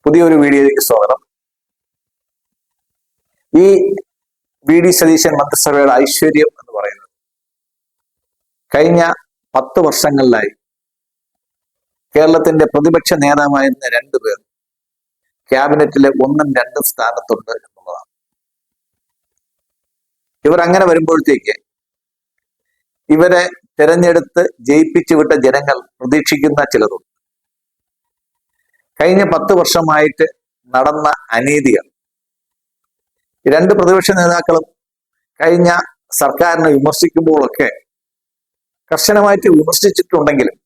പുതിയൊരു വീഡിയോയിലേക്ക് സ്വാഗതം. ഈ വി.ഡി. സതീശൻ മന്ത്രിസഭയുടെ ഐശ്വര്യം എന്ന് പറയുന്നത് കഴിഞ്ഞ 10 വർഷങ്ങളിലായി കേരളത്തിന്റെ പ്രതിപക്ഷ നേതാവായിരുന്ന 2 പേർ ക്യാബിനറ്റിലെ 1ഉം 2ഉം സ്ഥാനത്തുണ്ട് എന്നുള്ളതാണ്. ഇവർ അങ്ങനെ വരുമ്പോഴത്തേക്ക് ഇവരെ തെരഞ്ഞെടുത്ത് ജയിപ്പിച്ചു വിട്ട ജനങ്ങൾ പ്രതീക്ഷിക്കുന്ന ചിലതുണ്ട്. കഴിഞ്ഞ 10 വർഷമായിട്ട് നടന്ന അനീതികൾ 2 പ്രതിപക്ഷ നേതാക്കളും കഴിഞ്ഞ സർക്കാരിനെ വിമർശിക്കുമ്പോഴൊക്കെ കർശനമായിട്ട് വിമർശിച്ചിട്ടുണ്ടെങ്കിലും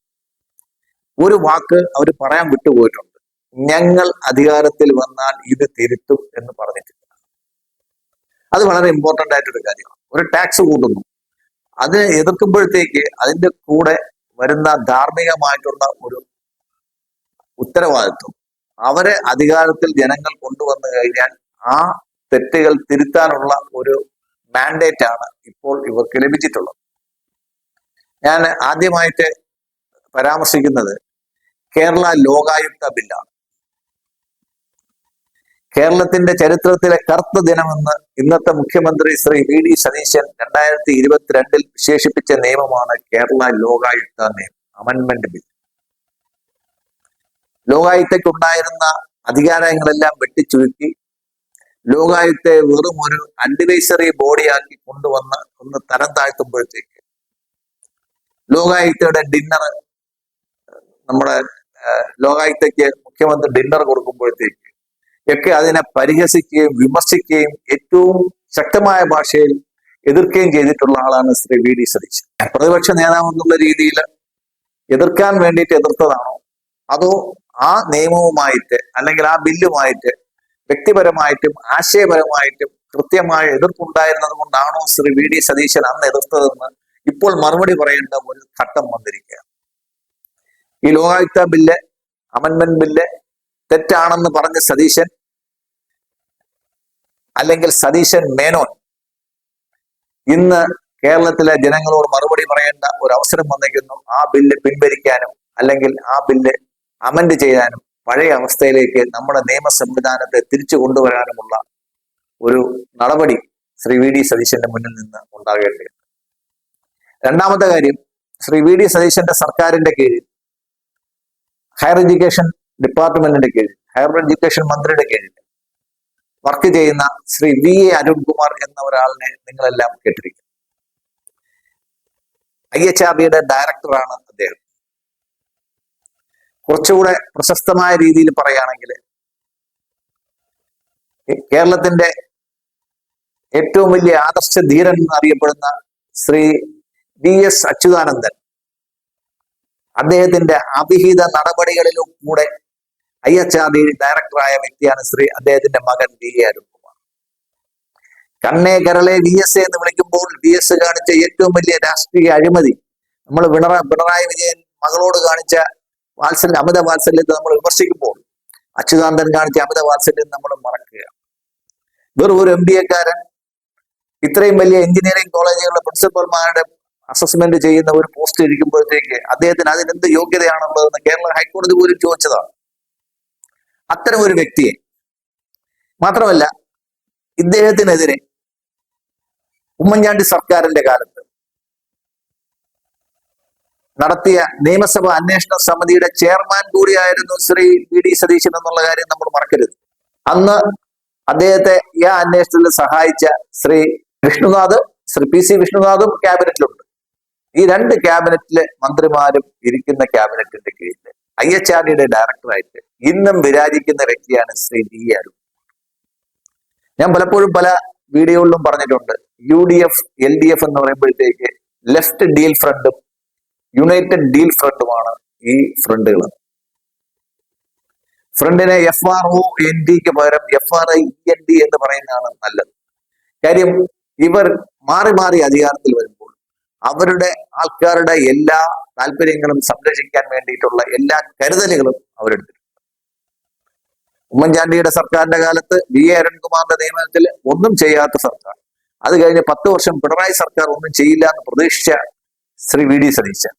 ഒരു വാക്ക് അവർ പറയാൻ വിട്ടുപോയിട്ടുണ്ട്. ഞങ്ങൾ അധികാരത്തിൽ വന്നാൽ ഇത് തിരുത്തും എന്ന് പറഞ്ഞിട്ടുണ്ട്. അത് വളരെ ഇമ്പോർട്ടന്റ് ആയിട്ടൊരു കാര്യമാണ്. ഒരു ടാക്സ് കൂട്ടുന്നു, അത് എതിർക്കുമ്പോഴത്തേക്ക് അതിന്റെ കൂടെ വരുന്ന ധാർമ്മികമായിട്ടുള്ള ഒരു ഉത്തരവാദിത്വം അവരെ അധികാരത്തിൽ ജനങ്ങൾ കൊണ്ടുവന്നു കഴിഞ്ഞാൽ ആ തെറ്റുകൾ തിരുത്താനുള്ള ഒരു മാൻഡേറ്റ് ആണ് ഇപ്പോൾ ഇവർക്ക് ലഭിച്ചിട്ടുള്ളത്. ഞാൻ ആദ്യമായിട്ട് പരാമർശിക്കുന്നത് കേരള ലോകായുക്ത ബില്ലാണ്. കേരളത്തിന്റെ ചരിത്രത്തിലെ കറുത്ത ദിനമെന്ന് ഇന്നത്തെ മുഖ്യമന്ത്രി ശ്രീ വി.ഡി. സതീശൻ 2022 വിശേഷിപ്പിച്ച നിയമമാണ് കേരള ലോകായുക്ത നിയമം, അമെൻമെന്റ് ബിൽ. ലോകായുക്തയ്ക്കുണ്ടായിരുന്ന അധികാരങ്ങളെല്ലാം വെട്ടിച്ചുരുക്കി ലോകായുക്തയെ വെറും ഒരു അഡ്വൈസറി ബോഡിയാക്കി കൊണ്ടുവന്ന് ഒന്ന് തരം താഴ്ത്തുമ്പോഴത്തേക്ക് ലോകായുക്തയുടെ ഡിന്നർ, നമ്മുടെ ലോകായുക്തയ്ക്ക് മുഖ്യമന്ത്രി ഡിന്നർ കൊടുക്കുമ്പോഴത്തേക്ക് ഒക്കെ അതിനെ പരിഹസിക്കുകയും വിമർശിക്കുകയും ഏറ്റവും ശക്തമായ ഭാഷയിൽ എതിർക്കുകയും ചെയ്തിട്ടുള്ള ആളാണ് ശ്രീ വി.ഡി. സതീശൻ. പ്രതിപക്ഷ നേതാവ് എന്നുള്ള രീതിയിൽ എതിർക്കാൻ വേണ്ടിയിട്ട് എതിർത്തതാണോ അതോ ആ നിയമവുമായിട്ട് അല്ലെങ്കിൽ ആ ബില്ലുമായിട്ട് വ്യക്തിപരമായിട്ടും ആശയപരമായിട്ടും കൃത്യമായ എതിർപ്പുണ്ടായിരുന്നത് കൊണ്ടാണോ ശ്രീ വി.ഡി. സതീശൻ അന്ന് എതിർത്തതെന്ന് ഇപ്പോൾ മറുപടി പറയേണ്ട ഒരു ഘട്ടം വന്നിരിക്കുകയാണ്. ഈ ലോകായുക്ത ബില്ല്, അമെൻമെന്റ് ബില്ല് തെറ്റാണെന്ന് പറഞ്ഞ സതീശൻ അല്ലെങ്കിൽ സതീശൻ മേനോൻ ഇന്ന് കേരളത്തിലെ ജനങ്ങളോട് മറുപടി പറയേണ്ട ഒരു അവസരം വന്നിരിക്കുന്നു. ആ ബില്ല് പിൻവലിക്കാനും അല്ലെങ്കിൽ ആ ബില്ല് അമെൻഡ് ചെയ്യാനും പഴയ അവസ്ഥയിലേക്ക് നമ്മുടെ നിയമ സംവിധാനത്തെ തിരിച്ചു കൊണ്ടുവരാനുമുള്ള ഒരു നടപടി ശ്രീ വി.ഡി. സതീശന്റെ മുന്നിൽ നിന്ന് ഉണ്ടാകേണ്ടതുണ്ട്. രണ്ടാമത്തെ കാര്യം, ശ്രീ വി.ഡി. സതീശന്റെ സർക്കാരിന്റെ കീഴിൽ ഹയർ എഡ്യൂക്കേഷൻ ഡിപ്പാർട്ട്മെന്റിന്റെ കീഴിൽ, ഹയർ എഡ്യൂക്കേഷൻ മന്ത്രിയുടെ കീഴിൽ വർക്ക് ചെയ്യുന്ന ശ്രീ വി.എ. അരുൺകുമാർ എന്ന ഒരാളിനെ നിങ്ങളെല്ലാം കേട്ടിരിക്കും. IHRDയുടെ ഡയറക്ടറാണ് അദ്ദേഹം. കുറച്ചുകൂടെ പ്രശസ്തമായ രീതിയിൽ പറയുകയാണെങ്കിൽ കേരളത്തിന്റെ ഏറ്റവും വലിയ ആദർശ ധീരൻ എന്നറിയപ്പെടുന്ന ശ്രീ V.S. അച്യുതാനന്ദൻ, അദ്ദേഹത്തിന്റെ അവിഹിത നടപടികളിലും കൂടെ IHRD ഡയറക്ടറായ വ്യക്തിയാണ് അദ്ദേഹത്തിന്റെ മകൻ V.A. അരുൺകുമാർ. കണ്ണേ കരളെ VS എന്ന് വിളിക്കുമ്പോൾ VS കാണിച്ച ഏറ്റവും വലിയ രാഷ്ട്രീയ അഴിമതി, നമ്മൾ പിണറായി വിജയൻ മകളോട് കാണിച്ച അമിത വാത്സല്യത്തെ നമ്മൾ വിമർശിക്കുമ്പോൾ അച്യുതാനന്ദൻ കാണിച്ച അമിത വാത്സല്യം നമ്മൾ മറക്കുക. വെറും ഒരു MBA-കാരൻ ഇത്രയും വലിയ എഞ്ചിനീയറിംഗ് കോളേജുകളിലെ പ്രിൻസിപ്പൽമാരുടെ അസസ്മെന്റ് ചെയ്യുന്ന ഒരു പോസ്റ്റ് ഇരിക്കുമ്പോഴത്തേക്ക് അദ്ദേഹത്തിന് അതിനെന്ത് യോഗ്യതയാണുള്ളതെന്ന് കേരള ഹൈക്കോടതി പോലും ചോദിച്ചതാണ്. അത്തരം ഒരു വ്യക്തിയെ മാത്രമല്ല, ഇദ്ദേഹത്തിനെതിരെ ഉമ്മൻചാണ്ടി സർക്കാരിന്റെ കാലത്ത് നടത്തിയ നിയമസഭാ അന്വേഷണ സമിതിയുടെ ചെയർമാൻ കൂടിയായിരുന്നു ശ്രീ വി.ഡി. സതീശൻ എന്നുള്ള കാര്യം നമ്മൾ മറക്കരുത്. അന്ന് അദ്ദേഹത്തെ ഈ അന്വേഷണത്തിൽ സഹായിച്ച ശ്രീ PC വിഷ്ണുനാഥും ക്യാബിനറ്റിലുണ്ട്. ഈ 2 ക്യാബിനറ്റിലെ മന്ത്രിമാരും ഇരിക്കുന്ന ക്യാബിനറ്റിന്റെ കീഴിൽ IHRDയുടെ ഡയറക്ടറായിട്ട് ഇന്നും വിരാജിക്കുന്ന വ്യക്തിയാണ് ശ്രീ V.A. അരുൺ. ഞാൻ പലപ്പോഴും പല വീഡിയോകളിലും പറഞ്ഞിട്ടുണ്ട്, UDF LDF എന്ന് പറയുമ്പോഴത്തേക്ക് ലെഫ്റ്റ് ഡീൽ ഫ്രണ്ടും യുണൈറ്റഡ് ഡീൽ ഫ്രണ്ടുമാണ് ഈ ഫ്രണ്ടുകൾ. ഫ്രണ്ടിനെ FRONDക്ക് പകരം FRIEND എന്ന് പറയുന്നതാണ് നല്ലത്. കാര്യം ഇവർ മാറി മാറി അധികാരത്തിൽ വരുമ്പോൾ അവരുടെ ആൾക്കാരുടെ എല്ലാ താല്പര്യങ്ങളും സംരക്ഷിക്കാൻ വേണ്ടിയിട്ടുള്ള എല്ലാ കരുതലുകളും അവരെടുത്തിട്ടുണ്ട്. ഉമ്മൻചാണ്ടിയുടെ സർക്കാരിന്റെ കാലത്ത് V.A. അരുൺകുമാറിന്റെ നിയമനത്തിൽ ഒന്നും ചെയ്യാത്ത സർക്കാർ, അത് കഴിഞ്ഞ് 10 വർഷം പിണറായി സർക്കാർ ഒന്നും ചെയ്യില്ല എന്ന് പ്രതീക്ഷിച്ച ശ്രീ വി.ഡി. സതീശൻ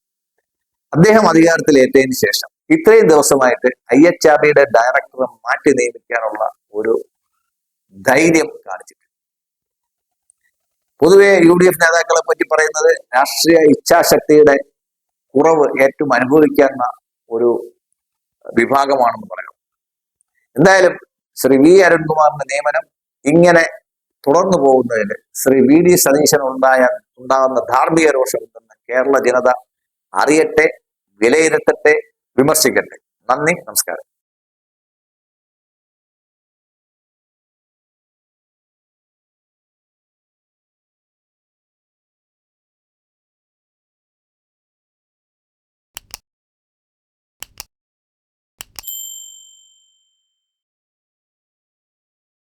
അദ്ദേഹം അധികാരത്തിൽ ഏറ്റതിന് ശേഷം ഇത്രയും ദിവസമായിട്ട് IHRDയുടെ ഡയറക്ടറെ മാറ്റി നിയമിക്കാനുള്ള ഒരു ധൈര്യം കാണിച്ചിട്ടുണ്ട്. പൊതുവെ UDF നേതാക്കളെ പറ്റി പറയുന്നത് രാഷ്ട്രീയ ഇച്ഛാശക്തിയുടെ കുറവ് ഏറ്റവും അനുഭവിക്കുന്ന ഒരു വിഭാഗമാണെന്ന് പറയാം. എന്തായാലും ശ്രീ V അരുൺകുമാറിന്റെ നിയമനം ഇങ്ങനെ തുടർന്നു പോകുന്നതിന് ശ്രീ VD സതീശൻ ഉണ്ടാകുന്ന ധാർമ്മിക രോഷം എന്തെന്ന് കേരള ജനത അറിയട്ടെ, വിലയിരുത്തട്ടെ, വിമർശിക്കട്ടെ. നന്ദി, നമസ്കാരം.